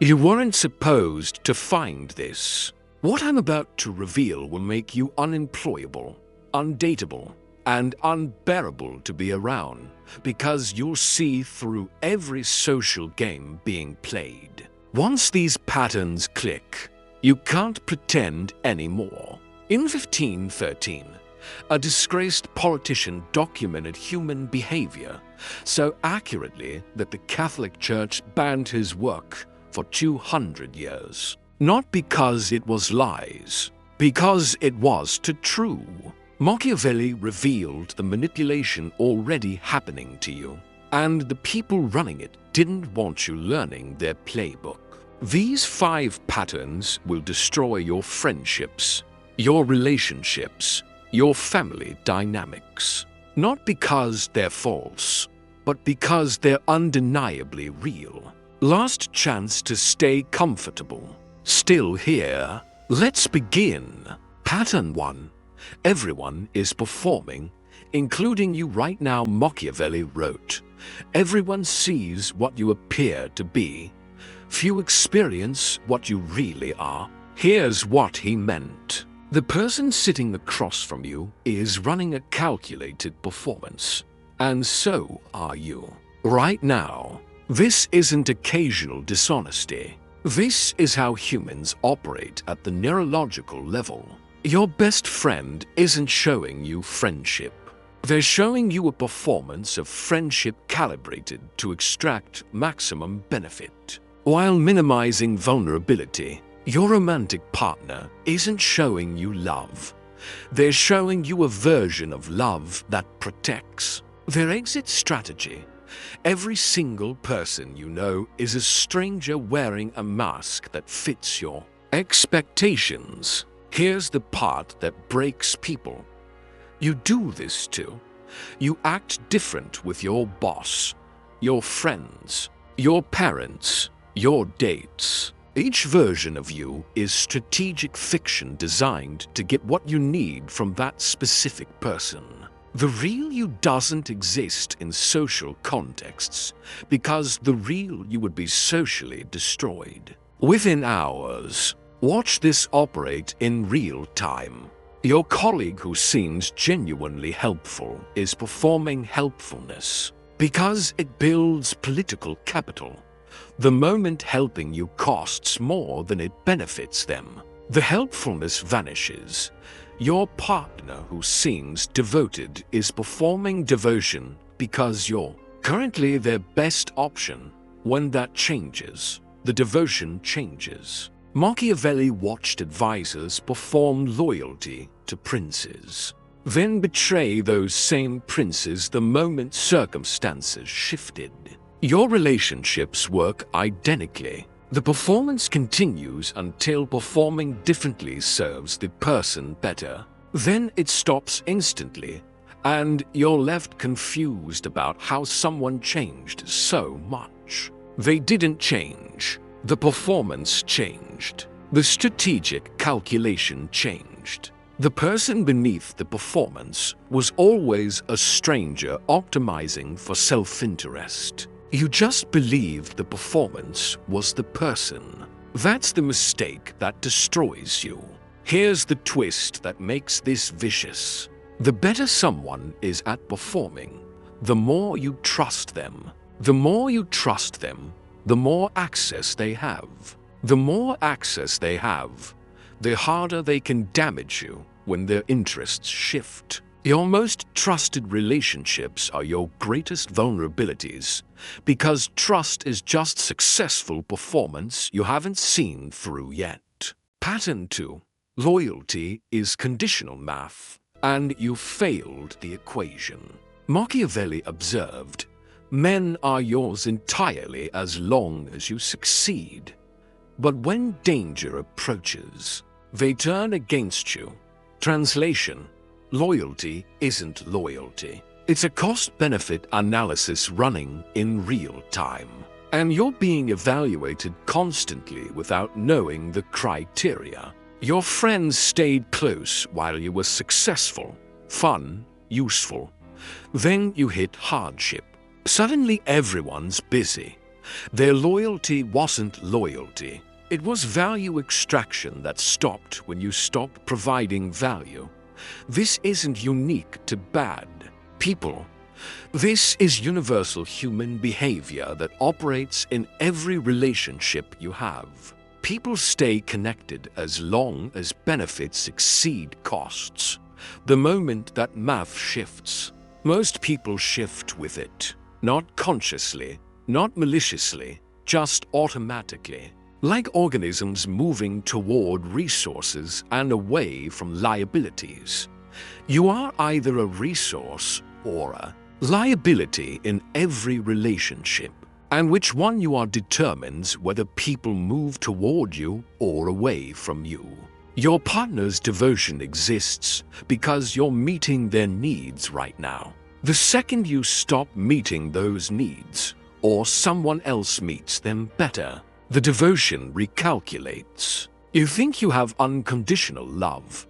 You weren't supposed to find this. What I'm about to reveal will make you unemployable, undateable, and unbearable to be around, because you'll see through every social game being played. Once these patterns click, you can't pretend anymore. In 1513, a disgraced politician documented human behavior so accurately that the Catholic Church banned his work for 200 years. Not because it was lies, because it was too true. Machiavelli revealed the manipulation already happening to you, and the people running it didn't want you learning their playbook. These 5 patterns will destroy your friendships, your relationships, your family dynamics. Not because they're false, but because they're undeniably real. Last chance to stay comfortable. Still here? Let's begin. Pattern 1. Everyone is performing, including you right now. Machiavelli wrote, "Everyone sees what you appear to be. Few experience what you really are." Here's what he meant. The person sitting across from you is running a calculated performance, and so are you. Right now. This isn't occasional dishonesty. This is how humans operate at the neurological level. Your best friend isn't showing you friendship. They're showing you a performance of friendship calibrated to extract maximum benefit, while minimizing vulnerability. Your romantic partner isn't showing you love. They're showing you a version of love that protects. Their exit strategy. Every single person you know is a stranger wearing a mask that fits your expectations. Here's the part that breaks people. You do this too. You act different with your boss, your friends, your parents, your dates. Each version of you is strategic fiction designed to get what you need from that specific person. The real you doesn't exist in social contexts because the real you would be socially destroyed. Within hours, watch this operate in real time. Your colleague who seems genuinely helpful is performing helpfulness because it builds political capital. The moment helping you costs more than it benefits them, the helpfulness vanishes. Your partner who seems devoted is performing devotion because you're currently their best option. When that changes, the devotion changes. Machiavelli watched advisors perform loyalty to princes, then betray those same princes the moment circumstances shifted. Your relationships work identically. The performance continues until performing differently serves the person better. Then it stops instantly, and you're left confused about how someone changed so much. They didn't change. The performance changed. The strategic calculation changed. The person beneath the performance was always a stranger optimizing for self-interest. You just believed the performance was the person. That's the mistake that destroys you. Here's the twist that makes this vicious. The better someone is at performing, the more you trust them. The more you trust them, the more access they have. The more access they have, the harder they can damage you when their interests shift. Your most trusted relationships are your greatest vulnerabilities, because trust is just successful performance you haven't seen through yet. Pattern 2. Loyalty is conditional math, and you failed the equation. Machiavelli observed, "Men are yours entirely as long as you succeed. But when danger approaches, they turn against you." Translation: loyalty isn't loyalty. It's a cost-benefit analysis running in real time. And you're being evaluated constantly without knowing the criteria. Your friends stayed close while you were successful, fun, useful. Then you hit hardship. Suddenly everyone's busy. Their loyalty wasn't loyalty. It was value extraction that stopped when you stopped providing value. This isn't unique to bad people. This is universal human behavior that operates in every relationship you have. People stay connected as long as benefits exceed costs. The moment that math shifts, most people shift with it. Not consciously, not maliciously, just automatically. Like organisms moving toward resources and away from liabilities. You are either a resource or a liability in every relationship, and which one you are determines whether people move toward you or away from you. Your partner's devotion exists because you're meeting their needs right now. The second you stop meeting those needs, or someone else meets them better, the devotion recalculates. You think you have unconditional love.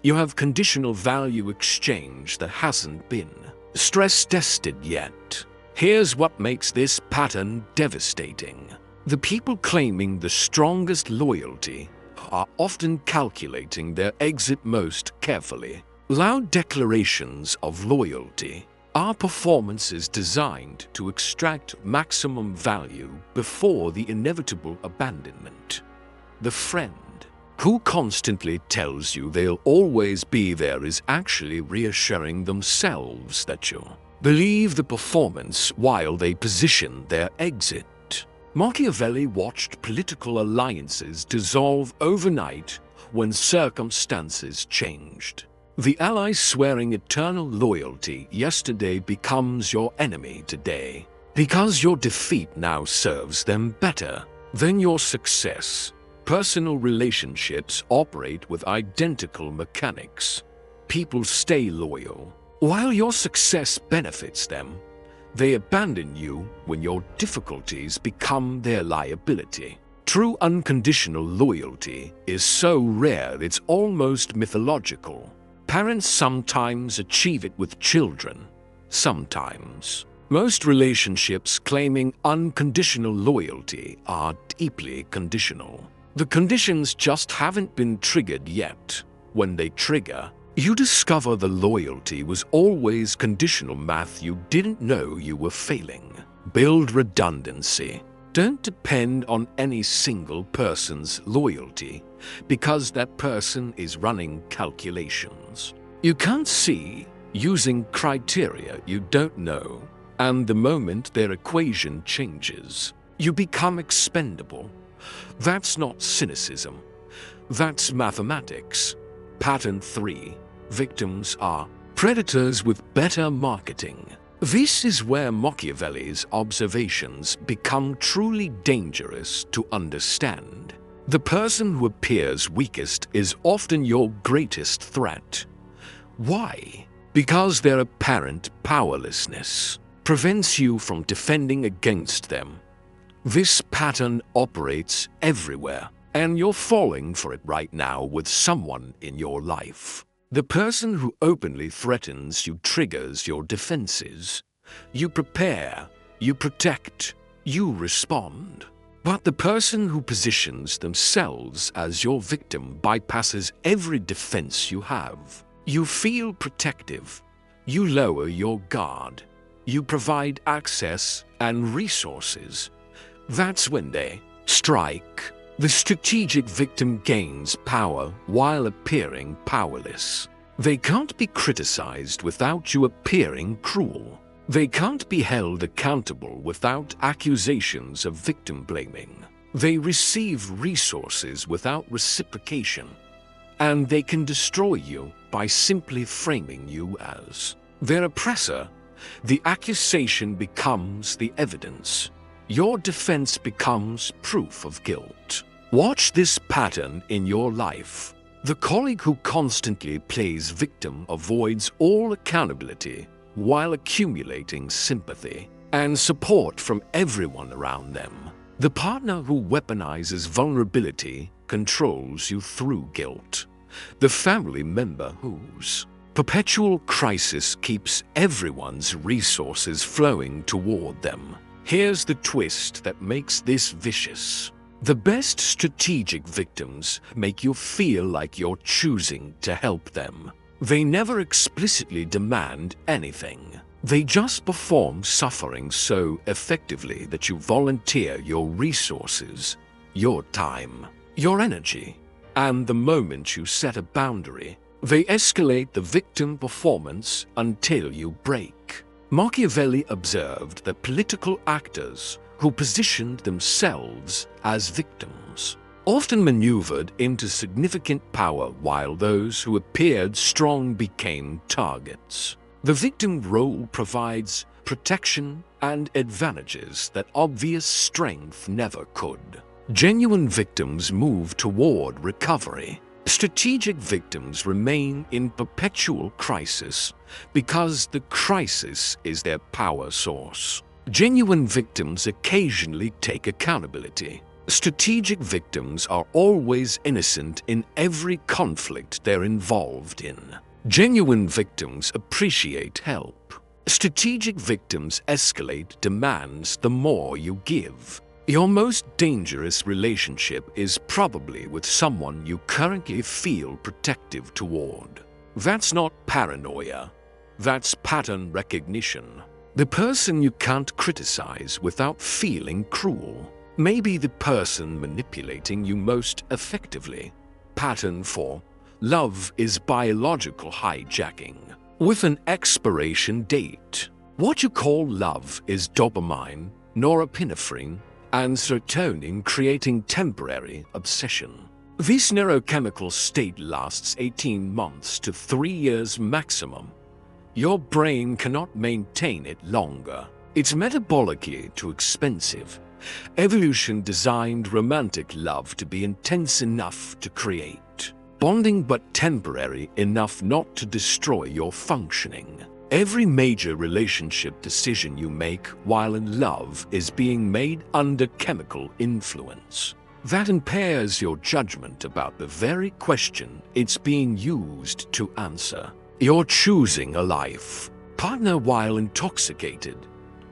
You have conditional value exchange that hasn't been stress-tested yet. Here's what makes this pattern devastating. The people claiming the strongest loyalty are often calculating their exit most carefully. Loud declarations of loyalty are performances designed to extract maximum value before the inevitable abandonment. The friend who constantly tells you they'll always be there is actually reassuring themselves that you'll believe the performance while they position their exit. Machiavelli watched political alliances dissolve overnight when circumstances changed. The ally swearing eternal loyalty yesterday becomes your enemy today, because your defeat now serves them better than your success. Personal relationships operate with identical mechanics. People stay loyal. While your success benefits them, they abandon you when your difficulties become their liability. True unconditional loyalty is so rare it's almost mythological. Parents sometimes achieve it with children. Sometimes. Most relationships claiming unconditional loyalty are deeply conditional. The conditions just haven't been triggered yet. When they trigger, you discover the loyalty was always conditional math you didn't know you were failing. Build redundancy. Don't depend on any single person's loyalty because that person is running calculations you can't see, using criteria you don't know, and the moment their equation changes, you become expendable. That's not cynicism. That's mathematics. Pattern 3. Victims are predators with better marketing. This is where Machiavelli's observations become truly dangerous to understand. The person who appears weakest is often your greatest threat. Why? Because their apparent powerlessness prevents you from defending against them. This pattern operates everywhere, and you're falling for it right now with someone in your life. The person who openly threatens you triggers your defenses. You prepare, you protect, you respond. But the person who positions themselves as your victim bypasses every defense you have. You feel protective. You lower your guard. You provide access and resources. That's when they strike. The strategic victim gains power while appearing powerless. They can't be criticized without you appearing cruel. They can't be held accountable without accusations of victim blaming. They receive resources without reciprocation. And they can destroy you by simply framing you as their oppressor. The accusation becomes the evidence. Your defense becomes proof of guilt. Watch this pattern in your life. The colleague who constantly plays victim avoids all accountability while accumulating sympathy and support from everyone around them. The partner who weaponizes vulnerability controls you through guilt. The family member whose perpetual crisis keeps everyone's resources flowing toward them. Here's the twist that makes this vicious. The best strategic victims make you feel like you're choosing to help them. They never explicitly demand anything. They just perform suffering so effectively that you volunteer your resources, your time, your energy, and the moment you set a boundary, they escalate the victim performance until you break. Machiavelli observed that political actors who positioned themselves as victims often maneuvered into significant power, while those who appeared strong became targets. The victim role provides protection and advantages that obvious strength never could. Genuine victims move toward recovery. Strategic victims remain in perpetual crisis because the crisis is their power source. Genuine victims occasionally take accountability. Strategic victims are always innocent in every conflict they're involved in. Genuine victims appreciate help. Strategic victims escalate demands the more you give. Your most dangerous relationship is probably with someone you currently feel protective toward. That's not paranoia. That's pattern recognition. The person you can't criticize without feeling cruel may be the person manipulating you most effectively. Pattern 4. Love is biological hijacking with an expiration date. What you call love is dopamine, norepinephrine, and serotonin creating temporary obsession. This neurochemical state lasts 18 months to 3 years maximum. Your brain cannot maintain it longer. It's metabolically too expensive. Evolution designed romantic love to be intense enough to create bonding, but temporary enough not to destroy your functioning. Every major relationship decision you make while in love is being made under chemical influence. That impairs your judgment about the very question it's being used to answer. You're choosing a life partner while intoxicated.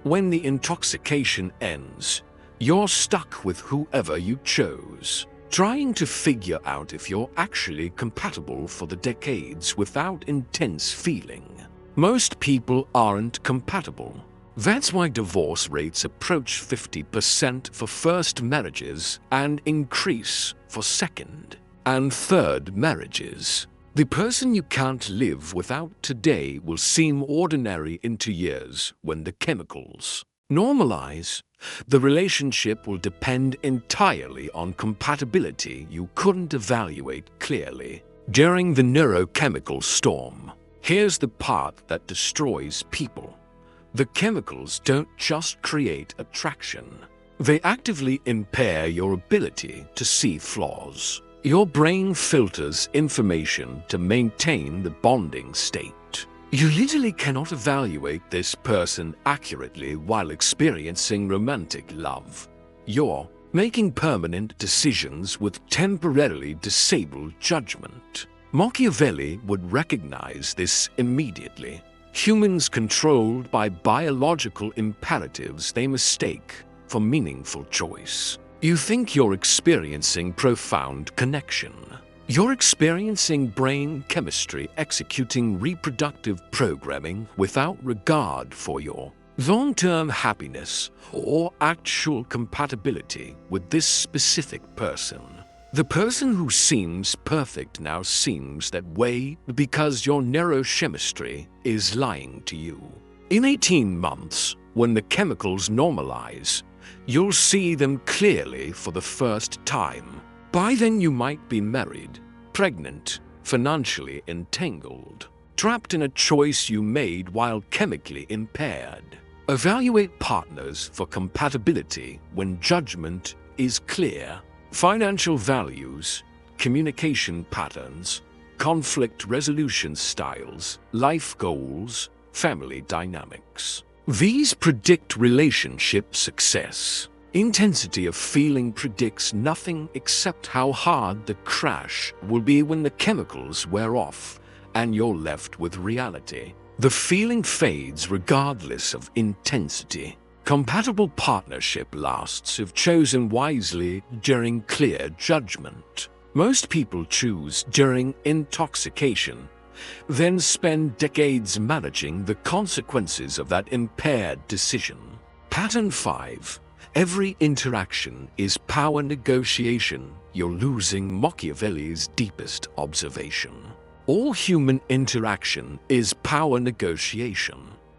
When the intoxication ends, you're stuck with whoever you chose, trying to figure out if you're actually compatible for the decades without intense feeling. Most people aren't compatible. That's why divorce rates approach 50% for first marriages and increase for second and third marriages. The person you can't live without today will seem ordinary in 2 years when the chemicals normalize. The relationship will depend entirely on compatibility you couldn't evaluate clearly during the neurochemical storm. Here's the part that destroys people. The chemicals don't just create attraction. They actively impair your ability to see flaws. Your brain filters information to maintain the bonding state. You literally cannot evaluate this person accurately while experiencing romantic love. You're making permanent decisions with temporarily disabled judgment. Machiavelli would recognize this immediately. Humans controlled by biological imperatives they mistake for meaningful choice. You think you're experiencing profound connection. You're experiencing brain chemistry executing reproductive programming without regard for your long-term happiness or actual compatibility with this specific person. The person who seems perfect now seems that way because your neurochemistry is lying to you. In 18 months, when the chemicals normalize, you'll see them clearly for the first time. By then you might be married, pregnant, financially entangled, trapped in a choice you made while chemically impaired. Evaluate partners for compatibility when judgment is clear. Financial values, communication patterns, conflict resolution styles, life goals, family dynamics. These predict relationship success. Intensity of feeling predicts nothing except how hard the crash will be when the chemicals wear off and you're left with reality. The feeling fades regardless of intensity. Compatible partnership lasts if chosen wisely during clear judgment. Most people choose during intoxication, then spend decades managing the consequences of that impaired decision. Pattern 5. Every interaction is power negotiation. You're losing Machiavelli's deepest observation. All human interaction is power negotiation.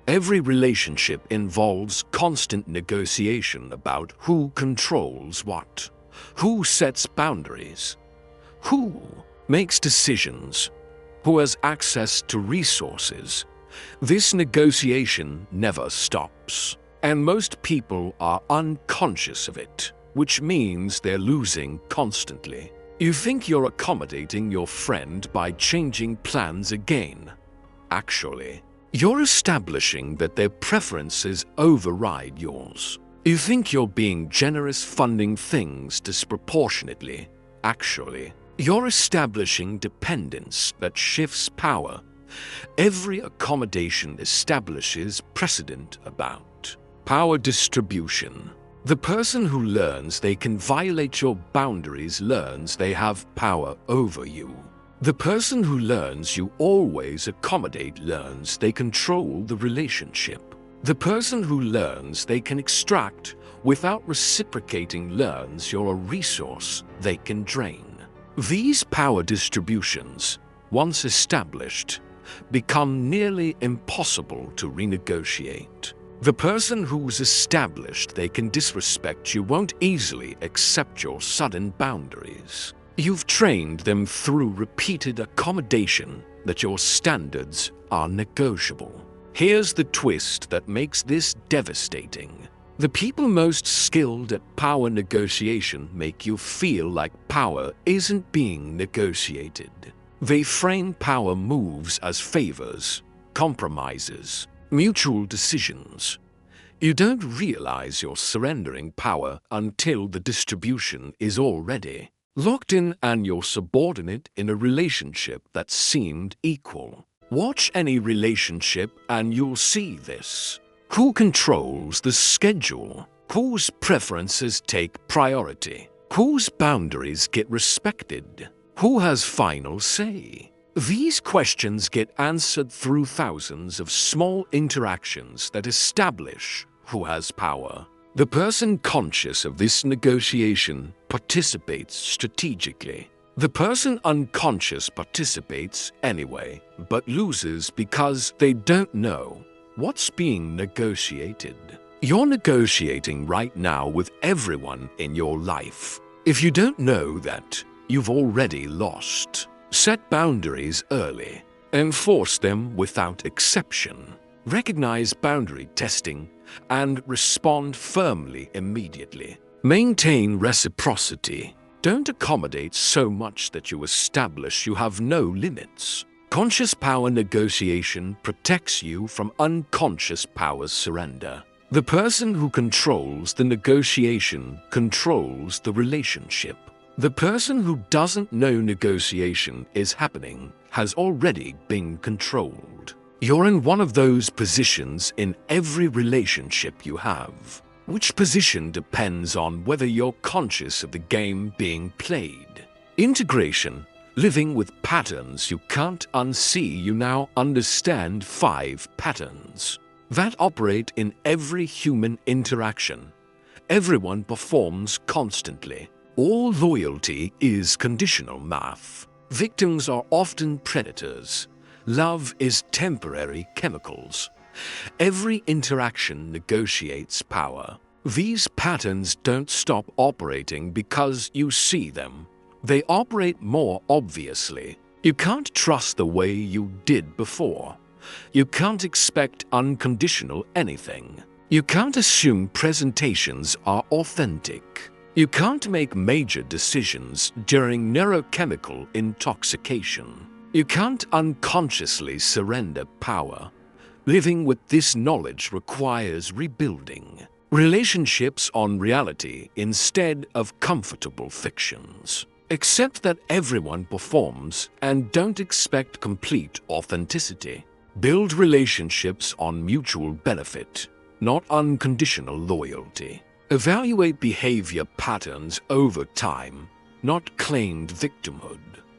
Every relationship involves constant negotiation about who controls what, who sets boundaries, who makes decisions, who has access to resources. This negotiation never stops, and most people are unconscious of it, which means they're losing constantly. You think you're accommodating your friend by changing plans again. Actually, you're establishing that their preferences override yours. You think you're being generous, funding things disproportionately. Actually, you're establishing dependence that shifts power. Every accommodation establishes precedent about power distribution. The person who learns they can violate your boundaries learns they have power over you. The person who learns you always accommodate learns they control the relationship. The person who learns they can extract without reciprocating learns you're a resource they can drain. These power distributions, once established, become nearly impossible to renegotiate. The person who's established they can disrespect you won't easily accept your sudden boundaries. You've trained them through repeated accommodation that your standards are negotiable. Here's the twist that makes this devastating. The people most skilled at power negotiation make you feel like power isn't being negotiated. They frame power moves as favors, compromises, mutual decisions. You don't realize you're surrendering power until the distribution is already locked in and you're subordinate in a relationship that seemed equal. Watch any relationship and you'll see this. Who controls the schedule? Whose preferences take priority? Whose boundaries get respected? Who has final say? These questions get answered through thousands of small interactions that establish who has power. The person conscious of this negotiation participates strategically. The person unconscious participates anyway, but loses because they don't know what's being negotiated. You're negotiating right now with everyone in your life. If you don't know that, you've already lost. Set boundaries early. Enforce them without exception. Recognize boundary testing and respond firmly immediately. Maintain reciprocity. Don't accommodate so much that you establish you have no limits. Conscious power negotiation protects you from unconscious power surrender. The person who controls the negotiation controls the relationship. The person who doesn't know negotiation is happening has already been controlled. You're in one of those positions in every relationship you have. Which position depends on whether you're conscious of the game being played. Integration, living with patterns you can't unsee. You now understand 5 patterns that operate in every human interaction. Everyone performs constantly. All loyalty is conditional math. Victims are often predators. Love is temporary chemicals. Every interaction negotiates power. These patterns don't stop operating because you see them. They operate more obviously. You can't trust the way you did before. You can't expect unconditional anything. You can't assume presentations are authentic. You can't make major decisions during neurochemical intoxication. You can't unconsciously surrender power. Living with this knowledge requires rebuilding relationships on reality instead of comfortable fictions. Accept that everyone performs and don't expect complete authenticity. Build relationships on mutual benefit, not unconditional loyalty. Evaluate behavior patterns over time, not claimed victimhood.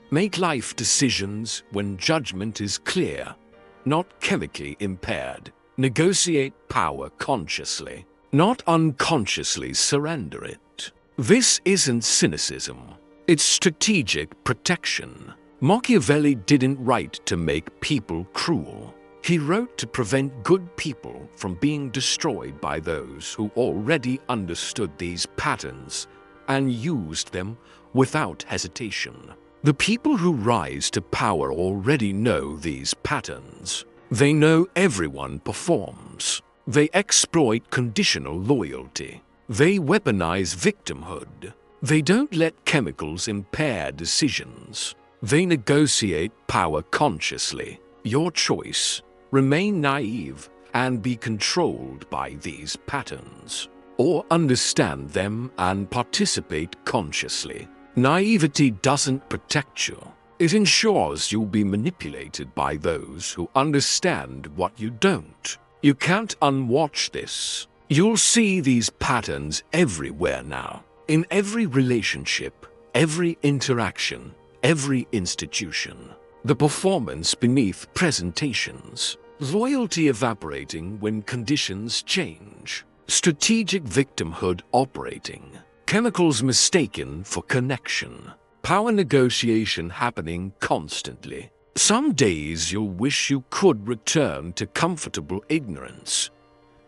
Make life decisions when judgment is clear, not chemically impaired. Negotiate power consciously, not unconsciously surrender it. This isn't cynicism. It's strategic protection. Machiavelli didn't write to make people cruel. He wrote to prevent good people from being destroyed by those who already understood these patterns and used them without hesitation. The people who rise to power already know these patterns. They know everyone performs. They exploit conditional loyalty. They weaponize victimhood. They don't let chemicals impair decisions. They negotiate power consciously. Your choice: remain naive and be controlled by these patterns, or understand them and participate consciously. Naivety doesn't protect you. It ensures you'll be manipulated by those who understand what you don't. You can't unwatch this. You'll see these patterns everywhere now. In every relationship, every interaction, every institution. The performance beneath presentations. Loyalty evaporating when conditions change. Strategic victimhood operating. Chemicals mistaken for connection. Power negotiation happening constantly. Some days you'll wish you could return to comfortable ignorance.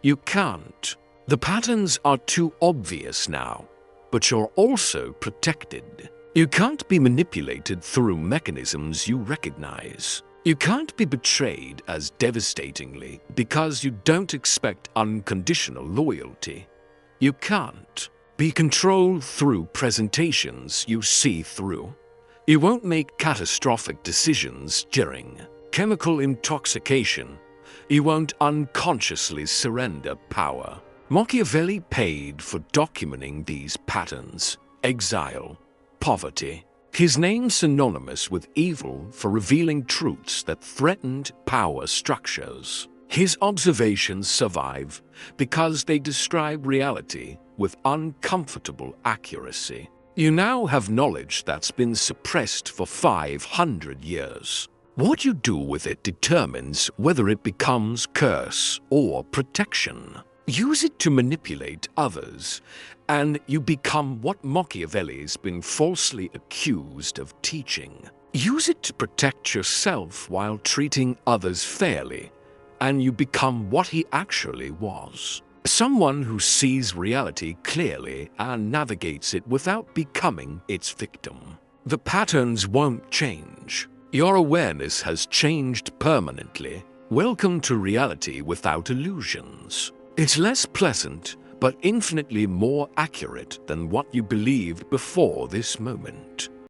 You can't. The patterns are too obvious now, but you're also protected. You can't be manipulated through mechanisms you recognize. You can't be betrayed as devastatingly because you don't expect unconditional loyalty. You can't be controlled through presentations you see through. You won't make catastrophic decisions during chemical intoxication. You won't unconsciously surrender power. Machiavelli paid for documenting these patterns: exile, poverty. His name synonymous with evil for revealing truths that threatened power structures. His observations survive because they describe reality with uncomfortable accuracy. You now have knowledge that's been suppressed for 500 years. What you do with it determines whether it becomes curse or protection. Use it to manipulate others, and you become what Machiavelli's been falsely accused of teaching. Use it to protect yourself while treating others fairly, and you become what he actually was. Someone who sees reality clearly and navigates it without becoming its victim. The patterns won't change. Your awareness has changed permanently. Welcome to reality without illusions. It's less pleasant, but infinitely more accurate than what you believed before this moment.